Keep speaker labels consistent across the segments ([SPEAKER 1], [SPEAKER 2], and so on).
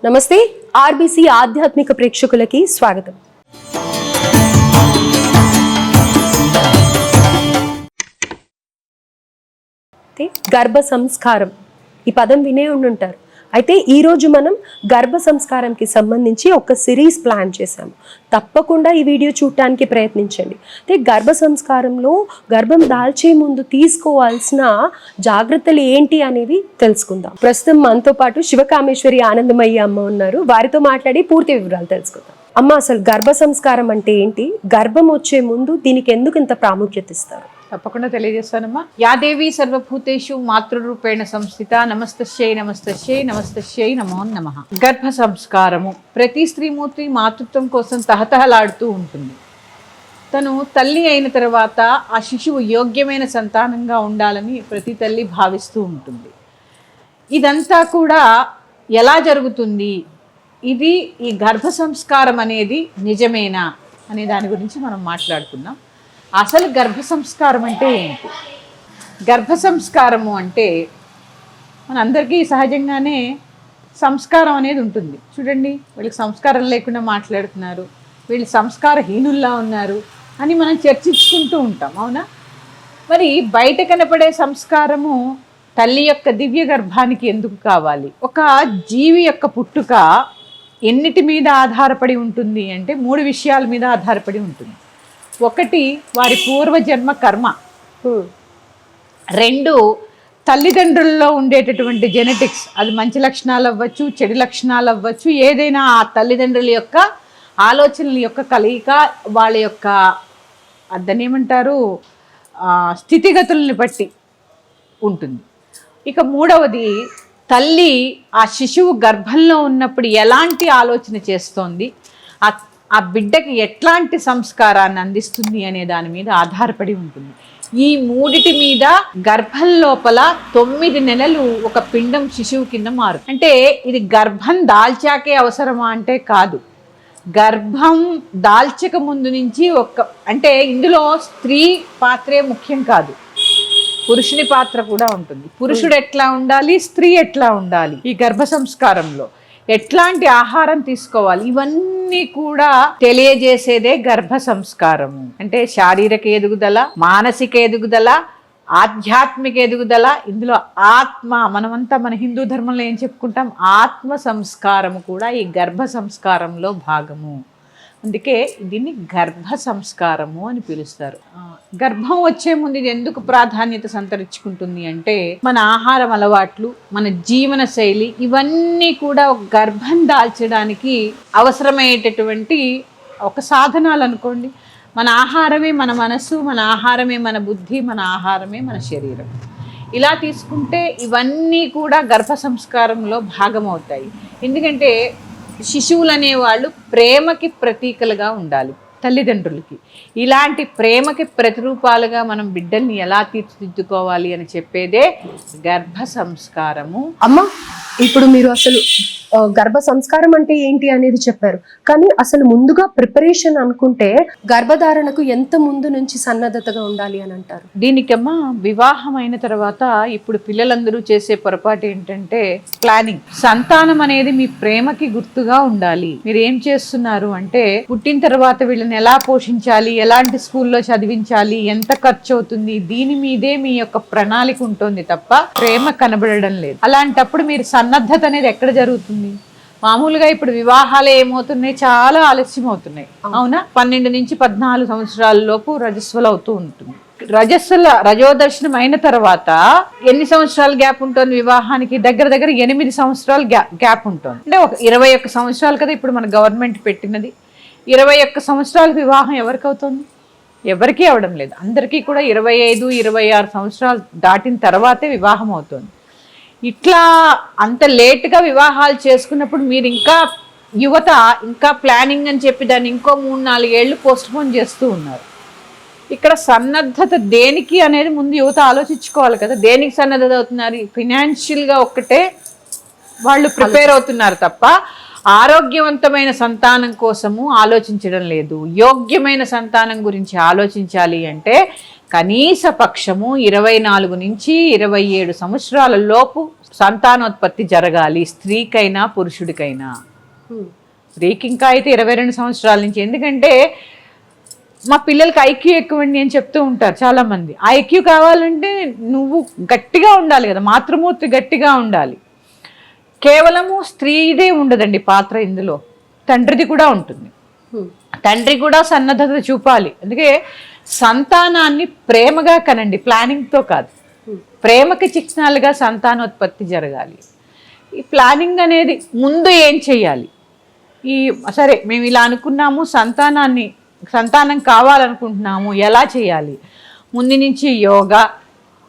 [SPEAKER 1] నమస్తే ఆర్బీసీ ఆధ్యాత్మిక ప్రేక్షకులకి స్వాగతం. గర్భ సంస్కారం ఈ పదం వినే ఉండుంటారు. అయితే ఈరోజు మనం గర్భ సంస్కారంకి సంబంధించి ఒక సిరీస్ ప్లాన్ చేశాము. తప్పకుండా ఈ వీడియో చూడటానికి ప్రయత్నించండి. అయితే గర్భ సంస్కారంలో గర్భం దాల్చే ముందు తీసుకోవాల్సిన జాగ్రత్తలు ఏంటి అనేవి తెలుసుకుందాం. ప్రస్తుతం మనతో పాటు శివకామేశ్వరి ఆనందమయ్య అమ్మ ఉన్నారు. వారితో మాట్లాడి పూర్తి వివరాలు తెలుసుకుందాం. అమ్మ, అసలు గర్భ సంస్కారం అంటే ఏంటి? గర్భం వచ్చే ముందు దీనికి ఎందుకు ఇంత ప్రాముఖ్యత ఇస్తారు?
[SPEAKER 2] తప్పకుండా తెలియజేస్తానమ్మా. యాదేవి సర్వభూతేషు మాతృరూపేణ సంస్థిత. నమస్తస్యై నమస్తస్యై నమస్తస్యై నమో నమః. గర్భ సంస్కారము ప్రతి స్త్రీమూర్తి మాతృత్వం కోసం తహతహలాడుతూ ఉంటుంది. తను తల్లి అయిన తర్వాత ఆ శిశువు యోగ్యమైన సంతానంగా ఉండాలని ప్రతి తల్లి భావిస్తూ ఉంటుంది. ఇదంతా కూడా ఎలా జరుగుతుంది, ఇది ఈ గర్భ సంస్కారం అనేది నిజమేనా అనే దాని గురించి మనం మాట్లాడుకుందాం. అసలు గర్భ సంస్కారం అంటే ఏంటి? గర్భ సంస్కారము అంటే మనందరికీ సహజంగానే సంస్కారం అనేది ఉంటుంది. చూడండి, వీళ్ళకి సంస్కారం లేకుండా మాట్లాడుతున్నారు, వీళ్ళు సంస్కారహీనుల్లా ఉన్నారు అని మనం చర్చించుకుంటూ ఉంటాం, అవునా? మరి బయట కనపడే సంస్కారము తల్లి యొక్క దివ్య గర్భానికి ఎందుకు కావాలి? ఒక జీవి యొక్క పుట్టుక ఎన్నిటి మీద ఆధారపడి ఉంటుంది అంటే 3 విషయాల మీద ఆధారపడి ఉంటుంది. 1, వారి పూర్వజన్మ కర్మ. 2, తల్లిదండ్రుల్లో ఉండేటటువంటి జెనెటిక్స్. అది మంచి లక్షణాలు అవ్వచ్చు, చెడు లక్షణాలు అవ్వచ్చు, ఏదైనా ఆ తల్లిదండ్రుల యొక్క ఆలోచనల యొక్క కలయిక, వాళ్ళ యొక్క దాన్ని ఏమంటారు, స్థితిగతుల్ని బట్టి ఉంటుంది. ఇక 3వది, తల్లి ఆ శిశువు గర్భంలో ఉన్నప్పుడు ఎలాంటి ఆలోచన చేస్తోంది, ఆ బిడ్డకి ఎట్లాంటి సంస్కారాన్ని అందిస్తుంది అనే దాని మీద ఆధారపడి ఉంటుంది. ఈ 3 మీద గర్భం లోపల 9 నెలలు ఒక పిండం శిశువు కింద మారు. అంటే ఇది గర్భం దాల్చాకే అవసరమా అంటే కాదు. గర్భం దాల్చక ముందు నుంచి అంటే ఇందులో స్త్రీ పాత్రే ముఖ్యం కాదు, పురుషుని పాత్ర కూడా ఉంటుంది. పురుషుడు ఎట్లా ఉండాలి, స్త్రీ ఎట్లా ఉండాలి, ఈ గర్భ సంస్కారంలో ఎట్లాంటి ఆహారం తీసుకోవాలి, ఇవన్నీ కూడా తెలియజేసేదే గర్భ సంస్కారము. అంటే శారీరక ఎదుగుదల, మానసిక ఎదుగుదల, ఆధ్యాత్మిక ఎదుగుదల, ఇందులో ఆత్మ, మనమంతా మన హిందూ ధర్మంలో ఏం చెప్పుకుంటాం, ఆత్మ సంస్కారము కూడా ఈ గర్భ సంస్కారంలో భాగము. అందుకే దీన్ని గర్భ సంస్కారము అని పిలుస్తారు. గర్భం వచ్చే ముందు ఇది ఎందుకు ప్రాధాన్యత సంతరించుకుంటుంది అంటే మన ఆహారం అలవాట్లు, మన జీవన శైలి, ఇవన్నీ కూడా ఒక గర్భం దాల్చడానికి అవసరమయ్యేటటువంటి ఒక సాధనాలు అనుకోండి. మన ఆహారమే మన మనసు, మన ఆహారమే మన బుద్ధి, మన ఆహారమే మన శరీరం. ఇలా తీసుకుంటే ఇవన్నీ కూడా గర్భ సంస్కారంలో భాగమవుతాయి. ఎందుకంటే శిశువులు అనేవాళ్ళు ప్రేమకి ప్రతీకలుగా ఉండాలి తల్లిదండ్రులకి. ఇలాంటి ప్రేమకి ప్రతిరూపాలుగా మనం బిడ్డల్ని ఎలా తీర్చిదిద్దుకోవాలి అని చెప్పేదే గర్భ సంస్కారము.
[SPEAKER 1] అమ్మ, ఇప్పుడు మీరు అసలు గర్భ సంస్కారం అంటే ఏంటి అనేది చెప్పారు, కానీ అసలు ముందుగా ప్రిపరేషన్ అనుకుంటే గర్భధారణకు ఎంత ముందు నుంచి సన్నద్ధతగా ఉండాలి అని అంటారు?
[SPEAKER 2] దీనికమ్మా వివాహం అయిన తర్వాత ఇప్పుడు పిల్లలందరూ చేసే పొరపాటు ఏంటంటే ప్లానింగ్. సంతానం అనేది మీ ప్రేమకి గుర్తుగా ఉండాలి. మీరు ఏం చేస్తున్నారు అంటే పుట్టిన తర్వాత వీళ్ళని ఎలా పోషించాలి, ఎలాంటి స్కూల్లో చదివించాలి, ఎంత ఖర్చు అవుతుంది, దీని మీదే మీ యొక్క ప్రణాళిక ఉంటుంది తప్ప ప్రేమ కనబడడం లేదు. అలాంటప్పుడు మీరు సన్నద్ధత అనేది ఎక్కడ జరుగుతుంది? మామూలుగా ఇప్పుడు వివాహాలు ఏమవుతున్నాయి, చాలా ఆలస్యం అవుతున్నాయి, అవునా? 12 నుంచి 14 సంవత్సరాల లోపు రజస్వలు అవుతూ ఉంటుంది. రజోదర్శనం అయిన తర్వాత ఎన్ని సంవత్సరాల గ్యాప్ ఉంటుంది వివాహానికి? దగ్గర 8 సంవత్సరాల గ్యాప్ ఉంటుంది. అంటే ఒక 21 సంవత్సరాలు కదా ఇప్పుడు మన గవర్నమెంట్ పెట్టినది. 21 సంవత్సరాలకు వివాహం ఎవరికి అవుతుంది? ఎవరికీ అవడం లేదు. అందరికీ కూడా 25, 26 సంవత్సరాలు దాటిన తర్వాతే వివాహం అవుతుంది. ఇట్లా అంత లేట్గా వివాహాలు చేసుకున్నప్పుడు మీరు ఇంకా యువత ఇంకా ప్లానింగ్ అని చెప్పి దాన్ని ఇంకో 3-4 ఏళ్ళు పోస్ట్పోన్ చేస్తూ ఉన్నారు. ఇక్కడ సన్నద్ధత దేనికి అనేది ముందు యువత ఆలోచించుకోవాలి కదా. దేనికి సన్నద్ధత అవుతున్నారు? ఫినాన్షియల్గా ఒక్కటే వాళ్ళు ప్రిపేర్ అవుతున్నారు తప్ప ఆరోగ్యవంతమైన సంతానం కోసము ఆలోచించడం లేదు. యోగ్యమైన సంతానం గురించి ఆలోచించాలి అంటే కనీస పక్షము 24 నుంచి 27 సంవత్సరాల లోపు సంతానోత్పత్తి జరగాలి, స్త్రీకైనా పురుషుడికైనా. స్త్రీకి ఇంకా అయితే 22 సంవత్సరాల నుంచి. ఎందుకంటే మా పిల్లలకి ఐక్యూ ఎక్కువండి అని చెప్తూ ఉంటారు చాలామంది. ఆ ఐక్యూ కావాలంటే నువ్వు గట్టిగా ఉండాలి కదా, మాతృమూర్తి గట్టిగా ఉండాలి. కేవలము స్త్రీదే ఉండదండి పాత్ర ఇందులో, తండ్రిది కూడా ఉంటుంది. తండ్రి కూడా సన్నద్ధత చూపాలి. అందుకే సంతానాన్ని ప్రేమగా కనండి, ప్లానింగ్తో కాదు. ప్రేమకి చిహ్నాలుగా సంతానోత్పత్తి జరగాలి. ఈ ప్లానింగ్ అనేది ముందు ఏం చెయ్యాలి, సరే మేము ఇలా అనుకున్నాము, సంతానం కావాలనుకుంటున్నాము, ఎలా చేయాలి? ముందు నుంచి యోగా,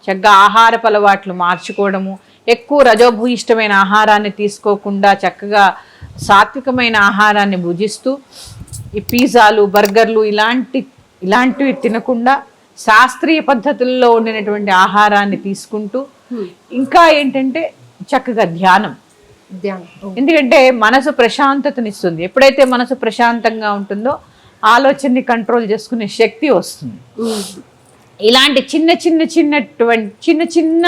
[SPEAKER 2] చక్కగా ఆహారపు అలవాట్లు మార్చుకోవడము, ఎక్కువ రజోభూయిష్టమైన ఆహారాన్ని తీసుకోకుండా చక్కగా సాత్వికమైన ఆహారాన్ని భుజిస్తూ, ఈ పిజ్జాలు, బర్గర్లు ఇలాంటివి తినకుండా శాస్త్రీయ పద్ధతుల్లో ఉండినటువంటి ఆహారాన్ని తీసుకుంటూ, ఇంకా ఏంటంటే చక్కగా ధ్యానం. ఎందుకంటే మనసు ప్రశాంతతనిస్తుంది. ఎప్పుడైతే మనసు ప్రశాంతంగా ఉంటుందో ఆలోచనని కంట్రోల్ చేసుకునే శక్తి వస్తుంది. ఇలాంటి చిన్న చిన్న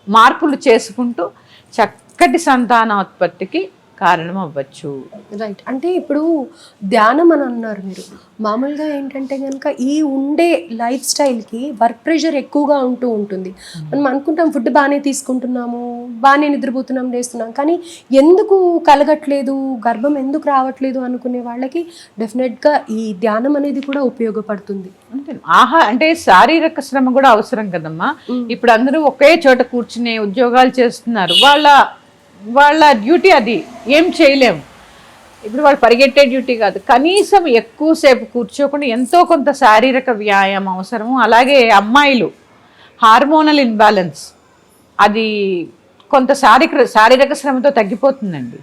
[SPEAKER 2] మార్పులు చేసుకుంటూ చక్కటి సంతానోత్పత్తికి కారణం అవ్వచ్చు.
[SPEAKER 1] రైట్. అంటే ఇప్పుడు ధ్యానం అని అన్నారు మీరు. మామూలుగా ఏంటంటే కనుక ఈ ఉండే లైఫ్ స్టైల్కి వర్క్ ప్రెషర్ ఎక్కువగా ఉంటుంది. మనం అనుకుంటాం ఫుడ్ బాగానే తీసుకుంటున్నాము, బాగానే నిద్రపోతున్నాం, లేస్తున్నాం, కానీ ఎందుకు కలగట్లేదు, గర్భం ఎందుకు రావట్లేదు అనుకునే వాళ్ళకి డెఫినెట్గా ఈ ధ్యానం అనేది కూడా ఉపయోగపడుతుంది.
[SPEAKER 2] అంటే శారీరక శ్రమ కూడా అవసరం కదమ్మా. ఇప్పుడు అందరూ ఒకే చోట కూర్చునే ఉద్యోగాలు చేస్తున్నారు, వాళ్ళ డ్యూటీ అది, ఏం చేయలేము. ఇప్పుడు వాళ్ళు పరిగెట్టే డ్యూటీ కాదు, కనీసం ఎక్కువసేపు కూర్చోకుండా ఎంతో కొంత శారీరక వ్యాయామం అవసరము. అలాగే అమ్మాయిలు హార్మోనల్ ఇన్బ్యాలెన్స్ అది కొంత శారీరక శ్రమతో తగ్గిపోతుందండి.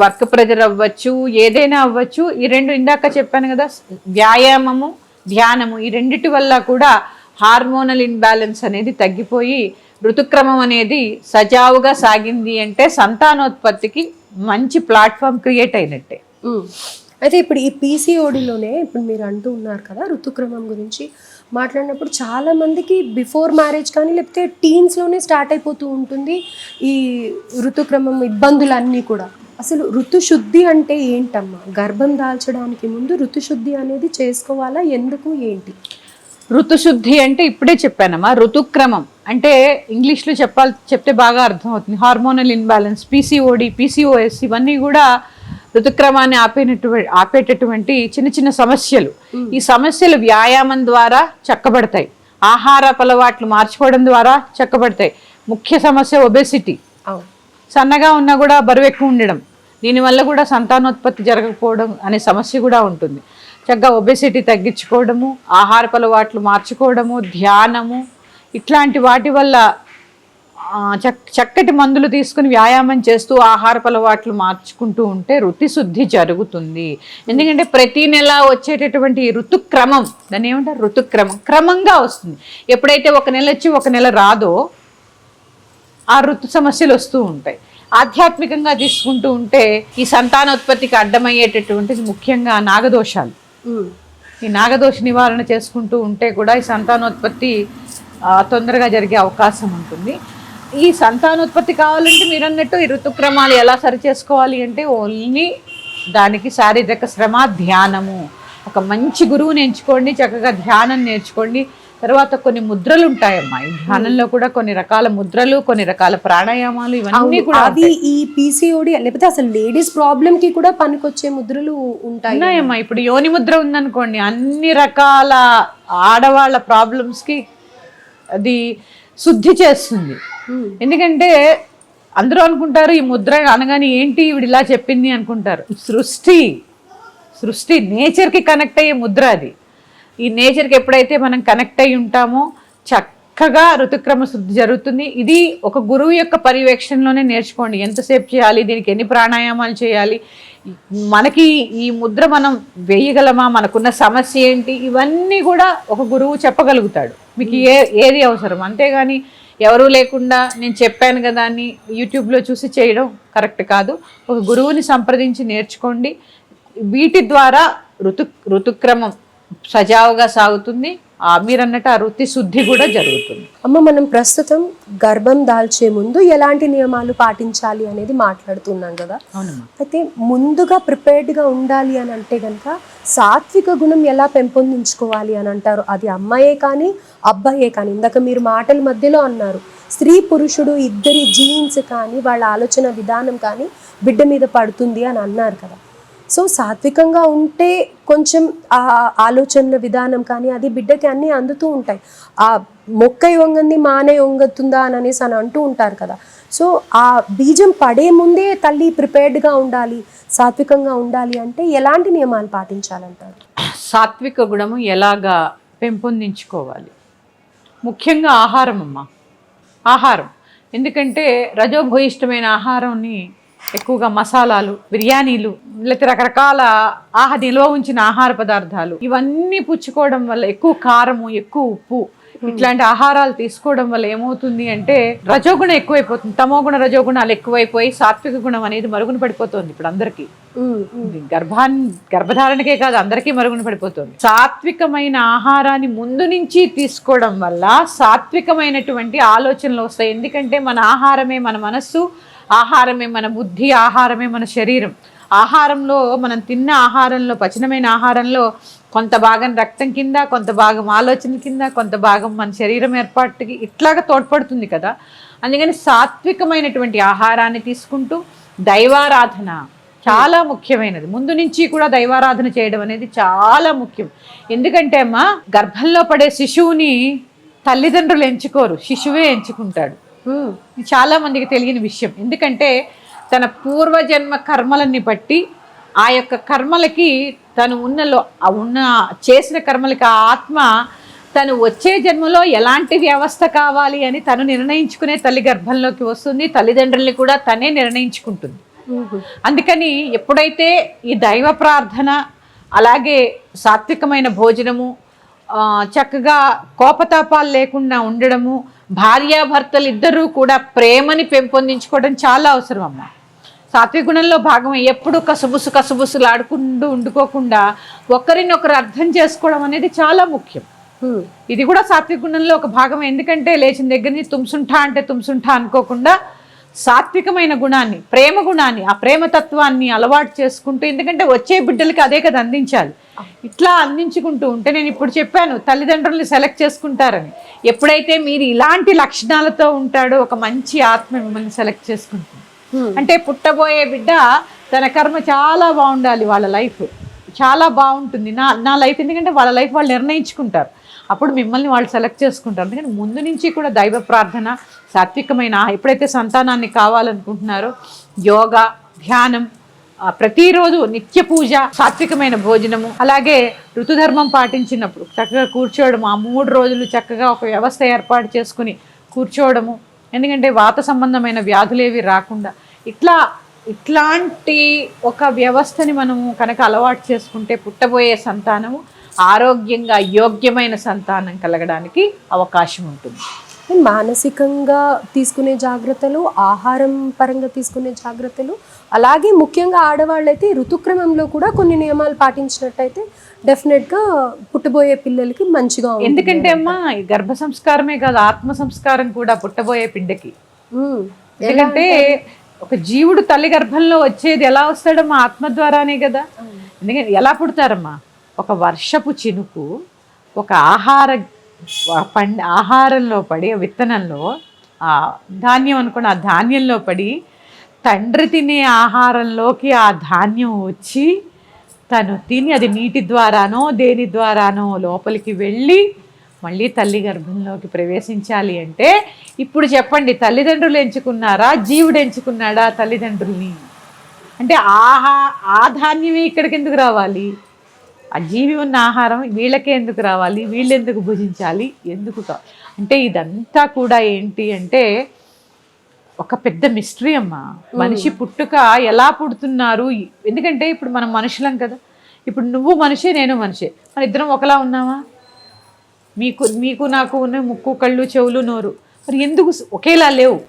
[SPEAKER 2] వర్క్ ప్రెజర్ అవ్వచ్చు, ఏదైనా అవ్వచ్చు. ఈ రెండు ఇందాక చెప్పాను కదా, వ్యాయామము, ధ్యానము, ఈ రెండిటి వల్ల కూడా హార్మోనల్ ఇన్బ్యాలెన్స్ అనేది తగ్గిపోయి ఋతుక్రమం అనేది సజావుగా సాగింది అంటే సంతానోత్పత్తికి మంచి ప్లాట్ఫామ్ క్రియేట్ అయినట్టే.
[SPEAKER 1] అయితే ఇప్పుడు ఈ పీసీఓడిలోనే ఇప్పుడు మీరు అంటూ ఉన్నారు కదా ఋతుక్రమం గురించి మాట్లాడినప్పుడు, చాలా మందికి బిఫోర్ మ్యారేజ్ కానీ లేకపోతే టీన్స్లోనే స్టార్ట్ అయిపోతూ ఉంటుంది ఈ ఋతుక్రమం ఇబ్బందులన్నీ కూడా. అసలు ఋతుశుద్ధి అంటే ఏంటమ్మా? గర్భం దాల్చడానికి ముందు ఋతుశుద్ధి అనేది చేసుకోవాలా, ఎందుకు, ఏంటి?
[SPEAKER 2] ఋతుశుద్ధి అంటే ఇప్పుడే చెప్పానమ్మా, ఋతుక్రమం అంటే ఇంగ్లీష్లో చెప్తే బాగా అర్థమవుతుంది. హార్మోనల్ ఇన్బ్యాలెన్స్, పీసీఓడి, పీసీఓఎస్, ఇవన్నీ కూడా ఋతుక్రమాన్ని ఆపేటటువంటి చిన్న సమస్యలు. ఈ సమస్యలు వ్యాయామం ద్వారా చక్కబడతాయి, ఆహారపు అలవాట్లు మార్చుకోవడం ద్వారా చక్కబడతాయి. ముఖ్య సమస్య ఒబెసిటీ, సన్నగా ఉన్నా కూడా బరువు ఎక్కువ ఉండడం, దీనివల్ల కూడా సంతానోత్పత్తి జరగకపోవడం అనే సమస్య కూడా ఉంటుంది. చక్కగా ఒబెసిటీ తగ్గించుకోవడము, ఆహారపు అలవాట్లు మార్చుకోవడము, ధ్యానము, ఇట్లాంటి వాటి వల్ల చక్కటి మందులు తీసుకుని వ్యాయామం చేస్తూ ఆహారపు అలవాట్లు మార్చుకుంటూ ఉంటే ఋతుశుద్ధి జరుగుతుంది. ఎందుకంటే ప్రతి నెల వచ్చేటటువంటి ఋతుక్రమం, దాన్ని ఏమంటారు, ఋతుక్రమం క్రమంగా వస్తుంది. ఎప్పుడైతే ఒక నెల వచ్చి ఒక నెల రాదో ఆ ఋతు సమస్యలు వస్తూ ఉంటాయి. ఆధ్యాత్మికంగా తీసుకుంటూ ఉంటే ఈ సంతానోత్పత్తికి అడ్డమయ్యేటటువంటిది ముఖ్యంగా నాగదోషాలు. ఈ నాగదోష నివారణ చేసుకుంటూ ఉంటే కూడా ఈ సంతానోత్పత్తి తొందరగా జరిగే అవకాశం ఉంటుంది. ఈ సంతానోత్పత్తి కావాలంటే మీరు అన్నట్టు ఈ ఋతుక్రమాలు ఎలా సరి చేసుకోవాలి అంటే ఓన్లీ దానికి శారీరక శ్రమ, ధ్యానము. ఒక మంచి గురువుని ఎంచుకోండి, చక్కగా ధ్యానం నేర్చుకోండి. తర్వాత కొన్ని ముద్రలు ఉంటాయమ్మా ఈ ధ్యానంలో కూడా, కొన్ని రకాల ముద్రలు, కొన్ని రకాల ప్రాణాయామాలు, ఇవన్నీ కూడా
[SPEAKER 1] అది ఈ పీసీఓడి లేకపోతే అసలు లేడీస్ ప్రాబ్లం కి కూడా పనికొచ్చే ముద్రలు
[SPEAKER 2] ఉన్నాయమ్మా. ఇప్పుడు యోని ముద్ర ఉందనుకోండి, అన్ని రకాల ఆడవాళ్ళ ప్రాబ్లమ్స్ కి అది శుద్ధి చేస్తుంది. ఎందుకంటే అందరూ అనుకుంటారు ఈ ముద్ర అనగానే ఏంటి ఈవిడ ఇలా చెప్పింది అనుకుంటారు. సృష్టి నేచర్కి కనెక్ట్ అయ్యే ముద్ర అది. ఈ నేచర్కి ఎప్పుడైతే మనం కనెక్ట్ అయి ఉంటామో చక్కగా ఋతుక్రమ శుద్ధి జరుగుతుంది. ఇది ఒక గురువు యొక్క పర్యవేక్షణలోనే నేర్చుకోండి. ఎంతసేపు చేయాలి, దీనికి ఎన్ని ప్రాణాయామాలు చేయాలి, మనకి ఈ ముద్ర మనం వేయగలమా, మనకున్న సమస్య ఏంటి, ఇవన్నీ కూడా ఒక గురువు చెప్పగలుగుతాడు మీకు ఏది అవసరం. అంతేగాని ఎవరూ లేకుండా నేను చెప్పాను కదా అని యూట్యూబ్లో చూసి చేయడం కరెక్ట్ కాదు. ఒక గురువుని సంప్రదించి నేర్చుకోండి. వీటి ద్వారా ఋతుక్రమం సజావుగా సాగుతుంది, మీరన్నట్టు ఆ రుతి శుద్ధి కూడా జరుగుతుంది.
[SPEAKER 1] అమ్మ, మనం ప్రస్తుతం గర్భం దాల్చే ముందు ఎలాంటి నియమాలు పాటించాలి అనేది మాట్లాడుతున్నాం కదా.
[SPEAKER 2] అవునమ్మా.
[SPEAKER 1] అయితే ముందుగా ప్రిపేర్డ్గా ఉండాలి అని అంటే కనుక సాత్విక గుణం ఎలా పెంపొందించుకోవాలి అని అంటారు. అది అమ్మాయే కానీ అబ్బాయే కానీ, ఇందాక మీరు మాటల మధ్యలో అన్నారు స్త్రీ పురుషుడు ఇద్దరి జీన్స్ కానీ వాళ్ళ ఆలోచన విధానం కానీ బిడ్డ మీద పడుతుంది అని అన్నారు కదా. సో సాత్వికంగా ఉంటే కొంచెం ఆ ఆలోచనల విధానం కానీ అది బిడ్డకి అన్నీ అందుతూ ఉంటాయి. ఆ మొక్కై వంగంది మానే వంగతుందా అని అనేసి అని అంటూ ఉంటారు కదా. సో ఆ బీజం పడే ముందే తల్లి ప్రిపేర్డ్గా ఉండాలి, సాత్వికంగా ఉండాలి అంటే ఎలాంటి నియమాలు పాటించాలంటారు?
[SPEAKER 2] సాత్విక గుణము ఎలాగా పెంపొందించుకోవాలి? ముఖ్యంగా ఆహారం అమ్మ, ఆహారం. ఎందుకంటే రజోభూయిష్టమైన ఆహారాన్ని ఎక్కువగా మసాలాలు, బిర్యానీలు, లేకపోతే రకరకాల నిల్వ ఉంచిన ఆహార పదార్థాలు ఇవన్నీ పుచ్చుకోవడం వల్ల, ఎక్కువ కారము, ఎక్కువ ఉప్పు ఇట్లాంటి ఆహారాలు తీసుకోవడం వల్ల ఏమవుతుంది అంటే రజోగుణం ఎక్కువైపోతుంది. తమోగుణ రజోగుణాలు ఎక్కువైపోయి సాత్విక గుణం అనేది మరుగున పడిపోతుంది. ఇప్పుడు అందరికీ గర్భధారణకే కాదు, అందరికీ మరుగున పడిపోతుంది. సాత్వికమైన ఆహారాన్ని ముందు నుంచి తీసుకోవడం వల్ల సాత్వికమైనటువంటి ఆలోచనలు వస్తాయి. ఎందుకంటే మన ఆహారమే మన మనస్సు, ఆహారమే మన బుద్ధి, ఆహారమే మన శరీరం. ఆహారంలో మనం తిన్న ఆహారంలో, పచనమైన ఆహారంలో కొంత భాగం రక్తం కింద, కొంత భాగం ఆలోచన కింద, కొంత భాగం మన శరీరం ఏర్పాటుకి ఇట్లాగా తోడ్పడుతుంది కదా. అందుకని సాత్వికమైనటువంటి ఆహారాన్ని తీసుకుంటూ దైవారాధన చాలా ముఖ్యమైనది. ముందు నుంచి కూడా దైవారాధన చేయడం అనేది చాలా ముఖ్యం. ఎందుకంటే అమ్మ, గర్భంలో పడే శిశువుని తల్లిదండ్రులు ఎంచుకోరు, శిశువే ఎంచుకుంటాడు. ఇది చాలా మందికి తెలియని విషయం. ఎందుకంటే తన పూర్వజన్మ కర్మలన్నీ బట్టి ఆ యొక్క కర్మలకి తను ఉన్న చేసిన కర్మలకి ఆ ఆత్మ తను వచ్చే జన్మలో ఎలాంటి వ్యవస్థ కావాలి అని తను నిర్ణయించుకునే తల్లి గర్భంలోకి వస్తుంది. తల్లిదండ్రుల్ని కూడా తనే నిర్ణయించుకుంటుంది. అందుకని ఎప్పుడైతే ఈ దైవ ప్రార్థన, అలాగే సాత్వికమైన భోజనము, చక్కగా కోపతాపాలు లేకుండా ఉండడము, భార్యాభర్తలు ఇద్దరూ కూడా ప్రేమని పెంపొందించుకోవడం చాలా అవసరం అమ్మ. సాత్విక గుణంలో భాగం ఎప్పుడు కసుబుసులు ఆడుకుంటూ ఉండుకోకుండా ఒకరినొకరు అర్థం చేసుకోవడం అనేది చాలా ముఖ్యం. ఇది కూడా సాత్విక గుణంలో ఒక భాగం. ఎందుకంటే లేచిన దగ్గర నుంచి తుంసుంఠా అంటే తుంసుంఠా అనుకోకుండా సాత్వికమైన గుణాన్ని, ప్రేమ గుణాన్ని, ఆ ప్రేమతత్వాన్ని అలవాటు చేసుకుంటూ, ఎందుకంటే వచ్చే బిడ్డలకి అదే కదా అందించాలి. ఇట్లా అందించుకుంటూ ఉంటే, నేను ఇప్పుడు చెప్పాను తల్లిదండ్రుల్ని సెలెక్ట్ చేసుకుంటారని, ఎప్పుడైతే మీరు ఇలాంటి లక్షణాలతో ఉంటాడో ఒక మంచి ఆత్మ మిమ్మల్ని సెలెక్ట్ చేసుకుంటుంది. అంటే పుట్టబోయే బిడ్డ తన కర్మ చాలా బాగుండాలి, వాళ్ళ లైఫ్ చాలా బాగుంటుంది, నా లైఫ్, ఎందుకంటే వాళ్ళ లైఫ్ వాళ్ళు నిర్ణయించుకుంటారు. అప్పుడు మిమ్మల్ని వాళ్ళు సెలెక్ట్ చేసుకుంటారు. అందుకని ముందు నుంచి కూడా దైవ ప్రార్థన, సాత్వికమైన, ఎప్పుడైతే సంతానాన్ని కావాలనుకుంటున్నారో యోగా, ధ్యానం, ప్రతిరోజు నిత్య పూజ, సాత్వికమైన భోజనము, అలాగే ఋతుధర్మం పాటించినప్పుడు చక్కగా కూర్చోవడము, ఆ 3 రోజులు చక్కగా ఒక వ్యవస్థ ఏర్పాటు చేసుకుని కూర్చోవడము. ఎందుకంటే వాత సంబంధమైన వ్యాధులేవి రాకుండా ఇట్లాంటి ఒక వ్యవస్థని మనము కనుక అలవాటు చేసుకుంటే పుట్టబోయే సంతానము ఆరోగ్యంగా యోగ్యమైన సంతానం కలగడానికి అవకాశం ఉంటుంది.
[SPEAKER 1] మానసికంగా తీసుకునే జాగ్రత్తలు, ఆహారం పరంగా తీసుకునే జాగ్రత్తలు, అలాగే ముఖ్యంగా ఆడవాళ్ళైతే ఋతుక్రమంలో కూడా కొన్ని నియమాలు పాటించినట్టయితే డెఫినెట్గా పుట్టబోయే పిల్లలకి మంచిగా ఉంటుంది.
[SPEAKER 2] ఎందుకంటే అమ్మా, ఈ గర్భ సంస్కారమే కాదు, ఆత్మ సంస్కారం కూడా పుట్టబోయే బిడ్డకి. ఎందుకంటే ఒక జీవుడు తల్లి గర్భంలో వచ్చేది ఎలా వస్తాడమ్మా? ఆత్మ ద్వారానే కదా. ఎందుకంటే ఎలా పుడతారమ్మా? ఒక వర్షపు చినుకు ఒక ఆహారంలో పడి, విత్తనంలో ధాన్యం అనుకోండి, ఆ ధాన్యంలో పడి తండ్రి తినే ఆహారంలోకి ఆ ధాన్యం వచ్చి తను తిని అది నీటి ద్వారానో దేని ద్వారానో లోపలికి వెళ్ళి మళ్ళీ తల్లి గర్భంలోకి ప్రవేశించాలి అంటే, ఇప్పుడు చెప్పండి, తల్లిదండ్రులు ఎంచుకున్నారా, జీవుడు ఎంచుకున్నాడా తల్లిదండ్రుల్ని? అంటే ఆ ధాన్యమే ఇక్కడికి ఎందుకు రావాలి? ఆ జీవి ఉన్న ఆహారం వీళ్ళకే ఎందుకు రావాలి? వీళ్ళు ఎందుకు భుజించాలి? ఎందుకు అంటే ఇదంతా కూడా ఏంటి అంటే ఒక పెద్ద మిస్టరీ అమ్మా. మనిషి పుట్టుక ఎలా పుడుతున్నారు? ఎందుకంటే ఇప్పుడు మనం మనుషులం కదా. ఇప్పుడు నువ్వు మనిషే, నేను మనిషే, మన ఇద్దరం ఒకలా ఉన్నామా? మీకు నాకు ఉన్న ముక్కు, కళ్ళు, చెవులు, నోరు, మరి ఎందుకు ఒకేలా లేవు?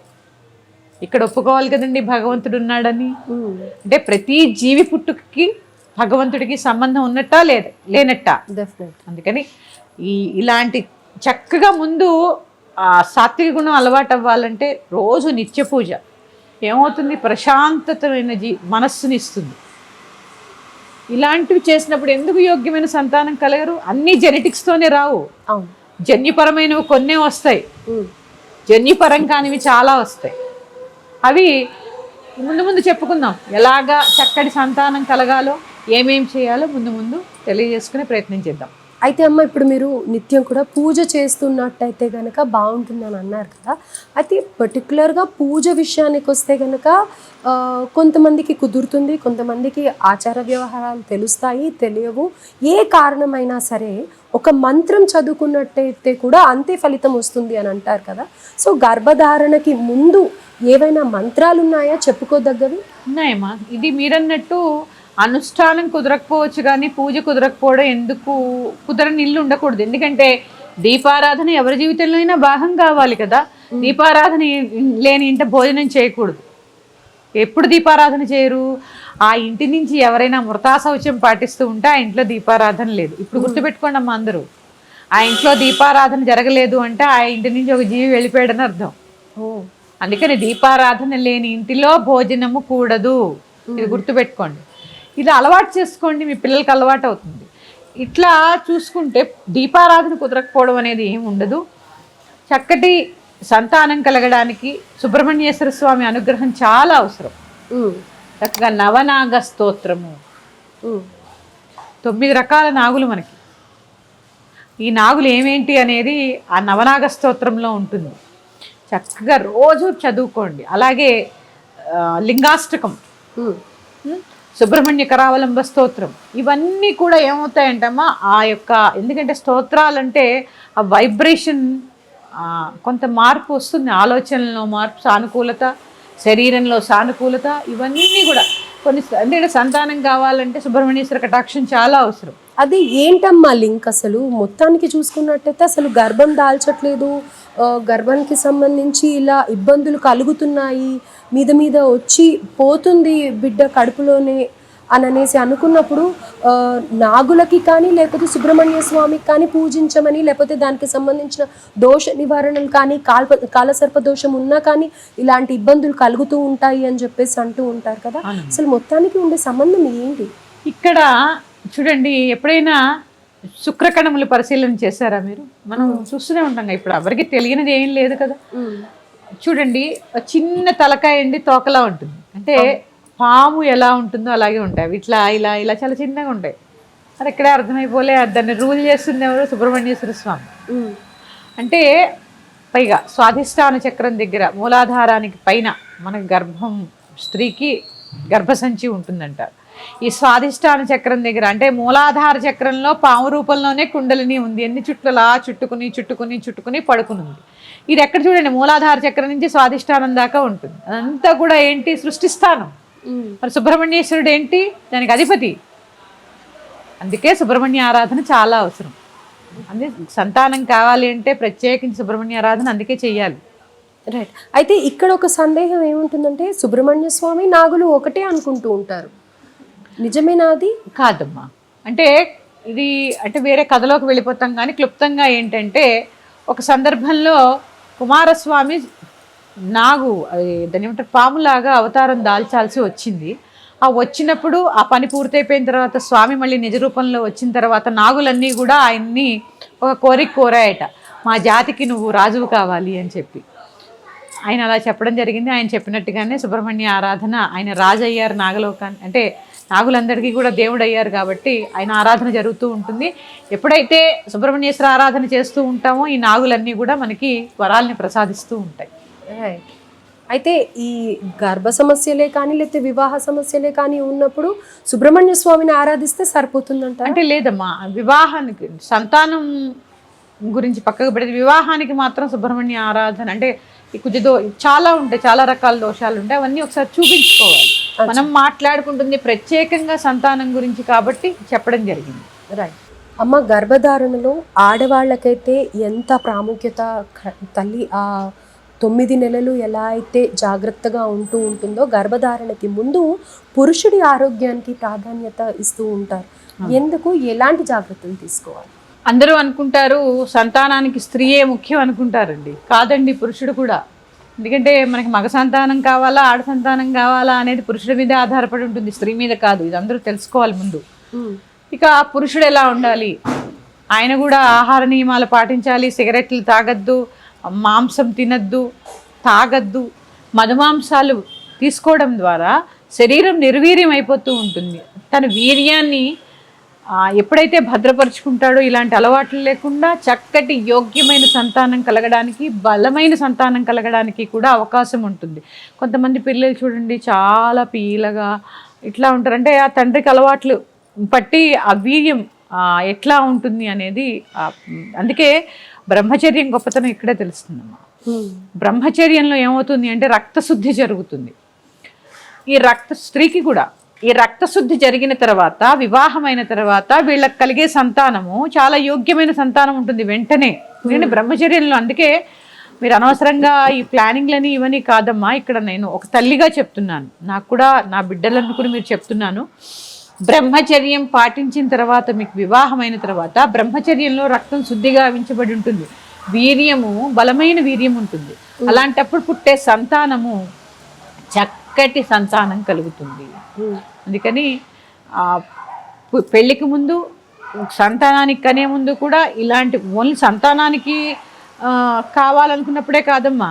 [SPEAKER 2] ఇక్కడ ఒప్పుకోవాలి కదండి భగవంతుడు ఉన్నాడని. అంటే ప్రతి జీవి పుట్టుకకి భగవంతుడికి సంబంధం ఉన్నట్టా లేనట్టా?
[SPEAKER 1] డెఫినెట్.
[SPEAKER 2] అందుకని ఇలాంటి చక్కగా ముందు ఆ సాత్విక గుణం అలవాటు అవ్వాలంటే రోజు నిత్య పూజ ఏమవుతుంది, ప్రశాంతతమైన మనస్సుని ఇస్తుంది. ఇలాంటివి చేసినప్పుడు ఎందుకు యోగ్యమైన సంతానం కలగరు? అన్ని జెనెటిక్స్తోనే రావు.
[SPEAKER 1] అవును,
[SPEAKER 2] జన్యుపరమైనవి కొన్నే వస్తాయి, జన్యుపరం కానివి చాలా వస్తాయి. అవి ముందు ముందు చెప్పుకుందాం. ఎలాగా చక్కటి సంతానం కలగాలో, ఏమేం చేయాలో ముందు ముందు తెలియజేసుకునే ప్రయత్నం చేద్దాం.
[SPEAKER 1] అయితే అమ్మ, ఇప్పుడు మీరు నిత్యం కూడా పూజ చేస్తున్నట్టయితే కనుక బాగుంటుందని అన్నారు కదా. అయితే పర్టికులర్గా పూజ విషయానికి వస్తే కనుక కొంతమందికి కుదురుతుంది, కొంతమందికి ఆచార వ్యవహారాలు తెలుస్తాయి, తెలియవు. ఏ కారణమైనా సరే ఒక మంత్రం చదువుకున్నట్టయితే కూడా అంతే ఫలితం వస్తుంది అని అంటారు కదా. సో గర్భధారణకి ముందు ఏవైనా మంత్రాలు ఉన్నాయా చెప్పుకోదగ్గవి?
[SPEAKER 2] ఉన్నాయమ్మా. ఇది మీరన్నట్టు అనుష్ఠానం కుదరకపోవచ్చు, కానీ పూజ కుదరకపోవడం ఎందుకు? కుదరని ఇల్లు ఉండకూడదు. ఎందుకంటే దీపారాధన ఎవరి జీవితంలో అయినా భాగం కావాలి కదా. దీపారాధన లేని ఇంట భోజనం చేయకూడదు. ఎప్పుడు దీపారాధన చేయరు? ఆ ఇంటి నుంచి ఎవరైనా మృతాశౌచం పాటిస్తూ ఉంటే ఆ ఇంట్లో దీపారాధన లేదు. ఇప్పుడు గుర్తుపెట్టుకోండి అమ్మ అందరూ, ఆ ఇంట్లో దీపారాధన జరగలేదు అంటే ఆ ఇంటి నుంచి ఒక జీవి వెళ్ళిపోయాడని అర్థం. అందుకని దీపారాధన లేని ఇంటిలో భోజనము కూడదు. ఇది గుర్తుపెట్టుకోండి. ఇది అలవాటు చేసుకోండి, మీ పిల్లలకి అలవాటు అవుతుంది. ఇట్లా చూసుకుంటే దీపారాధన కుదరకపోవడం అనేది ఏమి ఉండదు. చక్కటి సంతానం కలగడానికి సుబ్రహ్మణ్యేశ్వర స్వామి అనుగ్రహం చాలా అవసరం. చక్కగా నవనాగ స్తోత్రము, 9 రకాల నాగులు మనకి. ఈ నాగులు ఏమేంటి అనేది ఆ నవనాగ స్తోత్రంలో ఉంటుంది. చక్కగా రోజు చదువుకోండి. అలాగే లింగాష్టకం, సుబ్రహ్మణ్య కరావలంబ స్తోత్రం, ఇవన్నీ కూడా ఏమవుతాయంటమ్మా ఆ యొక్క, ఎందుకంటే స్తోత్రాలంటే ఆ వైబ్రేషన్ కొంత మార్పు వస్తుంది, ఆలోచనలో మార్పు, సానుకూలత, శరీరంలో సానుకూలత, ఇవన్నీ కూడా కొన్ని. అంటే సంతానం కావాలంటే సుబ్రహ్మణ్యేశ్వర కటాక్షం చాలా అవసరం.
[SPEAKER 1] అది ఏంటమ్మా లింక్? అసలు మొత్తానికి చూసుకున్నట్టయితే అసలు గర్భం దాల్చట్లేదు, గర్భానికి సంబంధించి ఇలా ఇబ్బందులు కలుగుతున్నాయి, మీద మీద వచ్చి పోతుంది బిడ్డ కడుపులోనే అని అనేసి అనుకున్నప్పుడు నాగులకి కానీ లేకపోతే సుబ్రహ్మణ్య స్వామికి కానీ పూజించమని, లేకపోతే దానికి సంబంధించిన దోష నివారణలు కానీ, కాలసర్ప దోషం ఉన్నా కానీ ఇలాంటి ఇబ్బందులు కలుగుతూ ఉంటాయి అని చెప్పేసి అంటూ ఉంటారు కదా. అసలు మొత్తానికి ఉండే సంబంధం ఏంటి
[SPEAKER 2] ఇక్కడ? చూడండి, ఎప్పుడైనా శుక్రకణములు పరిశీలన చేశారా మీరు? మనం చూస్తూనే ఉంటాం, ఇప్పుడు ఎవరికి తెలియనిది ఏం లేదు కదా. చూడండి, చిన్న తలకాయ అండి తోకలా ఉంటుంది, అంటే పాము ఎలా ఉంటుందో అలాగే ఉంటాయి అవి. ఇట్లా ఇలా ఇలా చాలా చిన్నగా ఉంటాయి. అది ఇక్కడే అర్థమైపోలే. దాన్ని రూల్ చేస్తుంది ఎవరు? సుబ్రహ్మణ్యేశ్వర స్వామి. అంటే పైగా స్వాధిష్టాన చక్రం దగ్గర మూలాధారానికి పైన మనకి గర్భం, స్త్రీకి గర్భసంచి ఉంటుందంటారు. ఈ స్వాధిష్టాన చక్రం దగ్గర, అంటే మూలాధార చక్రంలో పాము రూపంలోనే కుండలిని ఉంది. ఎన్ని చుట్లలా చుట్టుకుని చుట్టుకుని చుట్టుకుని పడుకుని ఉంది. ఇది ఎక్కడ చూడండి, మూలాధార చక్రం నుంచి స్వాధిష్టానం దాకా ఉంటుంది. అదంతా కూడా ఏంటి? సృష్టిస్థానం. మరి సుబ్రహ్మణ్యేశ్వరుడు ఏంటి? దానికి అధిపతి. అందుకే సుబ్రహ్మణ్య ఆరాధన చాలా అవసరం. అందుకే సంతానం కావాలి అంటే ప్రత్యేకించి సుబ్రహ్మణ్య ఆరాధన అందుకే చెయ్యాలి.
[SPEAKER 1] రైట్. అయితే ఇక్కడ ఒక సందేహం ఏముంటుందంటే, సుబ్రహ్మణ్య స్వామి నాగులు ఒకటే అనుకుంటూ ఉంటారు, నిజమేనా? అది
[SPEAKER 2] కాదమ్మా. అంటే ఇది అంటే వేరే కథలోకి వెళ్ళిపోతాం, కానీ క్లుప్తంగా ఏంటంటే, ఒక సందర్భంలో కుమారస్వామి నాగు, దాని ఏమంటారు, పాములాగా అవతారం దాల్చాల్సి వచ్చింది. ఆ వచ్చినప్పుడు ఆ పని పూర్తయిపోయిన తర్వాత స్వామి మళ్ళీ నిజ రూపంలో వచ్చిన తర్వాత నాగులన్నీ కూడా ఆయన్ని ఒక కోరిక కోరాయట, మా జాతికి నువ్వు రాజువు కావాలి అని చెప్పి. ఆయన అలా చెప్పడం జరిగింది. ఆయన చెప్పినట్టుగానే సుబ్రహ్మణ్య ఆరాధన, ఆయన రాజు అయ్యారు నాగలోకాన్ని, అంటే నాగులందరికీ కూడా దేవుడు అయ్యారు కాబట్టి ఆయన ఆరాధన జరుగుతూ ఉంటుంది. ఎప్పుడైతే సుబ్రహ్మణ్యేశ్వర ఆరాధన చేస్తూ ఉంటామో ఈ నాగులన్నీ కూడా మనకి వరాల్ని ప్రసాదిస్తూ ఉంటాయి.
[SPEAKER 1] అయితే ఈ గర్భ సమస్యలే కానీ లేకపోతే వివాహ సమస్యలే కానీ ఉన్నప్పుడు సుబ్రహ్మణ్య స్వామిని ఆరాధిస్తే సరిపోతుందంట?
[SPEAKER 2] అంటే లేదమ్మా, వివాహానికి, సంతానం గురించి పక్కకు పెడితే వివాహానికి మాత్రం సుబ్రహ్మణ్య ఆరాధన, అంటే కుజదో చాలా ఉంటాయి, చాలా రకాల దోషాలు ఉంటాయి, అవన్నీ ఒకసారి చూపించుకోవాలి. మనం మాట్లాడుకుంటుంది ప్రత్యేకంగా సంతానం గురించి కాబట్టి చెప్పడం జరిగింది.
[SPEAKER 1] రైట్. అమ్మ, గర్భధారణలో ఆడవాళ్ళకైతే ఎంత ప్రాముఖ్యత, తల్లి ఆ 9 నెలలు ఎలా అయితే జాగ్రత్తగా ఉంటుందో, గర్భధారణకి ముందు పురుషుడి ఆరోగ్యానికి ప్రాధాన్యత ఇస్తూ ఉంటారు. ఎందుకు? ఎలాంటి జాగ్రత్తలు తీసుకోవాలి?
[SPEAKER 2] అందరూ అనుకుంటారు సంతానానికి స్త్రీయే ముఖ్యం అనుకుంటారండి. కాదండి, పురుషుడు కూడా. ఎందుకంటే మనకి మగ సంతానం కావాలా ఆడ సంతానం కావాలా అనేది పురుషుడి మీద ఆధారపడి ఉంటుంది, స్త్రీ మీద కాదు. ఇది అందరూ తెలుసుకోవాలి ముందు. ఇక పురుషుడు ఎలా ఉండాలి, ఆయన కూడా ఆహార నియమాలు పాటించాలి. సిగరెట్లు తాగద్దు, మాంసం తినద్దు, తాగద్దు. మధుమాంసాలు తీసుకోవడం ద్వారా శరీరం నిర్వీర్యం అయిపోతూ ఉంటుంది. తన వీర్యాన్ని ఎప్పుడైతే భద్రపరుచుకుంటాడో ఇలాంటి అలవాట్లు లేకుండా చక్కటి యోగ్యమైన సంతానం కలగడానికి, బలమైన సంతానం కలగడానికి కూడా అవకాశం ఉంటుంది. కొంతమంది పిల్లలు చూడండి చాలా పీలగా ఇట్లా ఉంటారు. అంటే ఆ తండ్రికి అలవాట్లు పట్టి ఆ వీర్యం ఎట్లా ఉంటుంది అనేది. అందుకే బ్రహ్మచర్యం గొప్పతనం ఇక్కడే తెలుస్తుందమ్మా. బ్రహ్మచర్యంలో ఏమవుతుంది అంటే రక్తశుద్ధి జరుగుతుంది. స్త్రీకి కూడా ఈ రక్తశుద్ధి జరిగిన తర్వాత, వివాహమైన తర్వాత వీళ్ళకి కలిగే సంతానము చాలా యోగ్యమైన సంతానం ఉంటుంది వెంటనే. ఎందుకంటే బ్రహ్మచర్యంలో. అందుకే మీరు అనవసరంగా ఈ ప్లానింగ్లని ఇవన్నీ కాదమ్మా. ఇక్కడ నేను ఒక తల్లిగా చెప్తున్నాను, నాకు కూడా నా బిడ్డలను కూడా మీరు చెప్తున్నాను. బ్రహ్మచర్యం పాటించిన తర్వాత, మీకు వివాహమైన తర్వాత బ్రహ్మచర్యంలో రక్తం శుద్ధిగా వించబడి ఉంటుంది, వీర్యము బలమైన వీర్యం ఉంటుంది. అలాంటప్పుడు పుట్టే సంతానము చక్కటి సంతానం కలుగుతుంది. అందుకని పెళ్ళికి ముందు, సంతానానికి కనే ముందు కూడా ఇలాంటి ఓన్లీ సంతానానికి కావాలనుకున్నప్పుడే కాదమ్మా,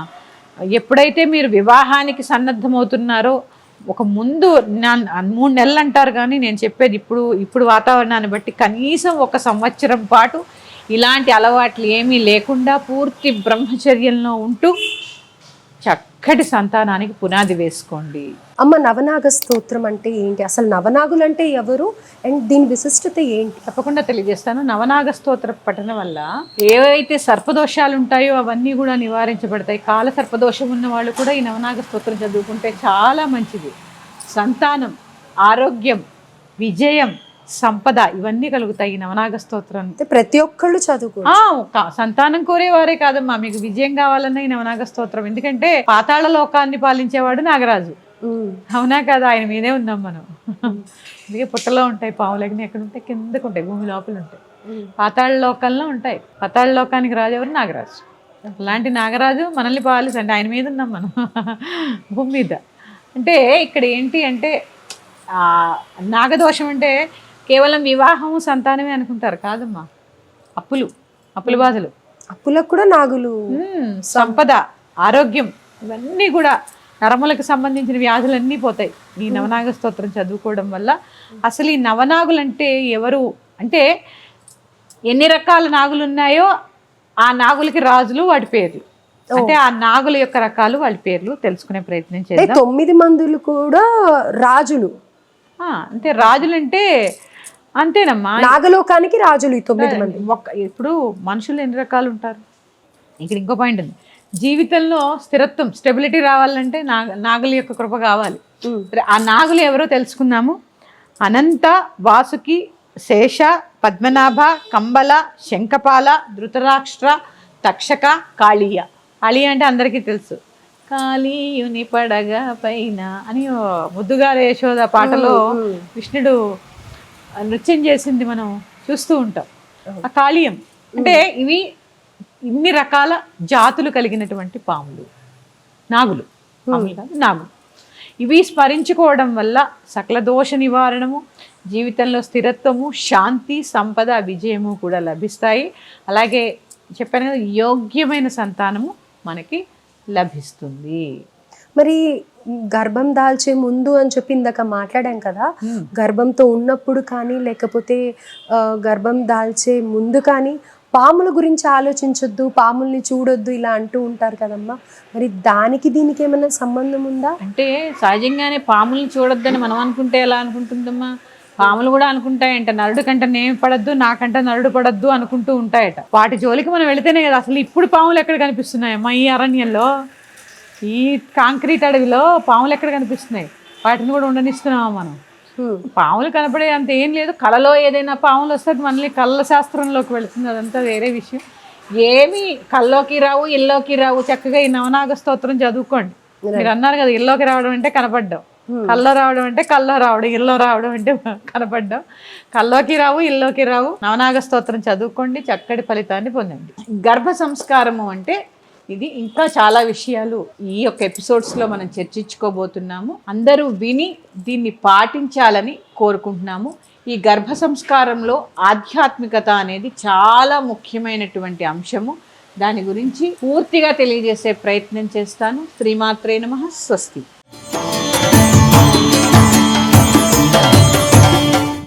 [SPEAKER 2] ఎప్పుడైతే మీరు వివాహానికి సన్నద్ధమవుతున్నారో ఒక ముందు 3 నెలలు అంటారు, కానీ నేను చెప్పేది ఇప్పుడు వాతావరణాన్ని బట్టి కనీసం 1 సంవత్సరం పాటు ఇలాంటి అలవాట్లు ఏమీ లేకుండా పూర్తి బ్రహ్మచర్యంలో ఉంటూ చక్కటి సంతానానికి పునాది వేసుకోండి.
[SPEAKER 1] అమ్మ, నవనాగ స్తోత్రం అంటే ఏంటి, అసలు నవనాగులు అంటే ఎవరు, అండ్ దీని విశిష్టత ఏంటి?
[SPEAKER 2] తప్పకుండా తెలియజేస్తాను. నవనాగ స్తోత్ర పఠనం వల్ల ఏవైతే సర్పదోషాలు ఉంటాయో అవన్నీ కూడా నివారించబడతాయి. కాల సర్పదోషం ఉన్న వాళ్ళు కూడా ఈ నవనాగ స్తోత్రం చదువుకుంటే చాలా మంచిది. సంతానం, ఆరోగ్యం, విజయం, సంపద ఇవన్నీ కలుగుతాయి ఈ నవనాగ స్తోత్రం.
[SPEAKER 1] ప్రతి ఒక్కళ్ళు చదువుకో.
[SPEAKER 2] సంతానం కోరేవారే కాదమ్మా, మీకు విజయం కావాలన్నా ఈ నవనాగ స్తోత్రం. ఎందుకంటే పాతాళ లోకాన్ని పాలించేవాడు నాగరాజు, అవునా కదా? ఆయన మీదే ఉన్నాం మనం. అందుకే పుట్టలో ఉంటాయి పావులకి, ఎక్కడ ఉంటాయి, కిందకు ఉంటాయి, భూమి లోపల ఉంటాయి, పాతాళ లోకంలో ఉంటాయి. పాతాళ లోకానికి రాజు ఎవరు? నాగరాజు. అలాంటి నాగరాజు మనల్ని పాలిస్తాడు, అంటే ఆయన మీద ఉన్నాం మనం భూమి మీద. అంటే ఇక్కడ ఏంటి అంటే నాగదోషం అంటే కేవలం వివాహము సంతానమే అనుకుంటారు, కాదమ్మా. అప్పుల బాధలు, అప్పులకు కూడా నాగులు, సంపద, ఆరోగ్యం ఇవన్నీ కూడా, నరములకు సంబంధించిన వ్యాధులన్నీ పోతాయి ఈ నవనాగ స్తోత్రం చదువుకోవడం వల్ల. అసలు ఈ నవనాగులు అంటే ఎవరు అంటే, ఎన్ని రకాల నాగులు ఉన్నాయో ఆ నాగులకి రాజులు, వాటి పేర్లు. అంటే ఆ నాగుల యొక్క రకాలు, వాళ్ళ పేర్లు తెలుసుకునే ప్రయత్నం చేద్దాం.
[SPEAKER 1] 9 మందులు కూడా రాజులు.
[SPEAKER 2] అంటే రాజులు అంటే అంతేనమ్మా,
[SPEAKER 1] నాగలోకానికి రాజులు ఈ 9 మంది.
[SPEAKER 2] ఇప్పుడు మనుషులు ఎన్ని రకాలు ఉంటారు? ఇక్కడ ఇంకో పాయింట్ ఉంది. జీవితంలో స్థిరత్వం, స్టెబిలిటీ రావాలంటే నాగుల యొక్క కృప కావాలి. ఆ నాగులు ఎవరో తెలుసుకుందాము. అనంత, వాసుకి, శేష, పద్మనాభ, కంబల, శంఖపాల, ధృతరాష్ట్ర, తక్షక, కాళీయ. కాళీయ అంటే అందరికీ తెలుసు. కాళీయుని పడగా పైన అని ముద్దుగారు యశోద పాటలో కృష్ణుడు నృత్యం చేసింది మనం చూస్తూ ఉంటాం. ఆ కాళీయం అంటే ఇవి ఇన్ని రకాల జాతులు కలిగినటువంటి పాములు, నాగులు. నాగులు ఇవి స్మరించుకోవడం వల్ల సకల దోష నివారణము, జీవితంలో స్థిరత్వము, శాంతి, సంపద, విజయము కూడా లభిస్తాయి. అలాగే చెప్పాను కదా, యోగ్యమైన సంతానము మనకి లభిస్తుంది.
[SPEAKER 1] మరి గర్భం దాల్చే ముందు అని చెప్పి ఇందాక మాట్లాడాం కదా, గర్భంతో ఉన్నప్పుడు కానీ లేకపోతే గర్భం దాల్చే ముందు కానీ పాముల గురించి ఆలోచించొద్దు, పాముల్ని చూడొద్దు ఇలా అంటూ ఉంటారు కదమ్మా. మరి దానికి దీనికి ఏమైనా సంబంధం ఉందా?
[SPEAKER 2] అంటే సహజంగానే పాముల్ని చూడొద్దని మనం అనుకుంటే ఎలా అనుకుంటుందమ్మా? పాములు కూడా అనుకుంటాయంట, నరుడు కంట నేను పడద్దు, నాకంట నరుడు పడద్దు అనుకుంటూ ఉంటాయట. వాటి జోలికి మనం వెళితేనే కదా. అసలు ఇప్పుడు పాములు ఎక్కడ కనిపిస్తున్నాయమ్మా? ఈ అరణ్యంలో, ఈ కాంక్రీట్ అడవిలో పాములు ఎక్కడ కనిపిస్తున్నాయి? వాటిని కూడా ఉండనిస్తున్నామా మనం? పాములు కనపడే అంత ఏం లేదు. కళలో ఏదైనా పాములు వస్తే మనల్ని కళ్ళ శాస్త్రంలోకి వెళుతుంది, అదంతా వేరే విషయం. ఏమి కల్లోకి రావు, ఇల్లోకి రావు. చక్కగా ఈ నవనాగ స్తోత్రం చదువుకోండి. మీరు అన్నారు కదా ఇల్లోకి రావడం అంటే కనపడ్డాం, కల్లో రావడం అంటే కల్లో రావడం, ఇల్లో రావడం అంటే కనపడడం. కల్లోకి రావు, ఇల్లోకి రావు. నవనాగ స్తోత్రం చదువుకోండి, చక్కటి ఫలితాన్ని పొందండి. గర్భ సంస్కారము అంటే ఇది ఇంకా చాలా విషయాలు ఈ యొక్క ఎపిసోడ్స్లో మనం చర్చించుకోబోతున్నాము. అందరూ విని దీన్ని పాటించాలని కోరుకుంటున్నాము. ఈ గర్భ సంస్కారంలో ఆధ్యాత్మికత అనేది చాలా ముఖ్యమైనటువంటి అంశము. దాని గురించి పూర్తిగా తెలియజేసే ప్రయత్నం చేస్తాను. శ్రీమాత్రే నమః. స్వస్తి.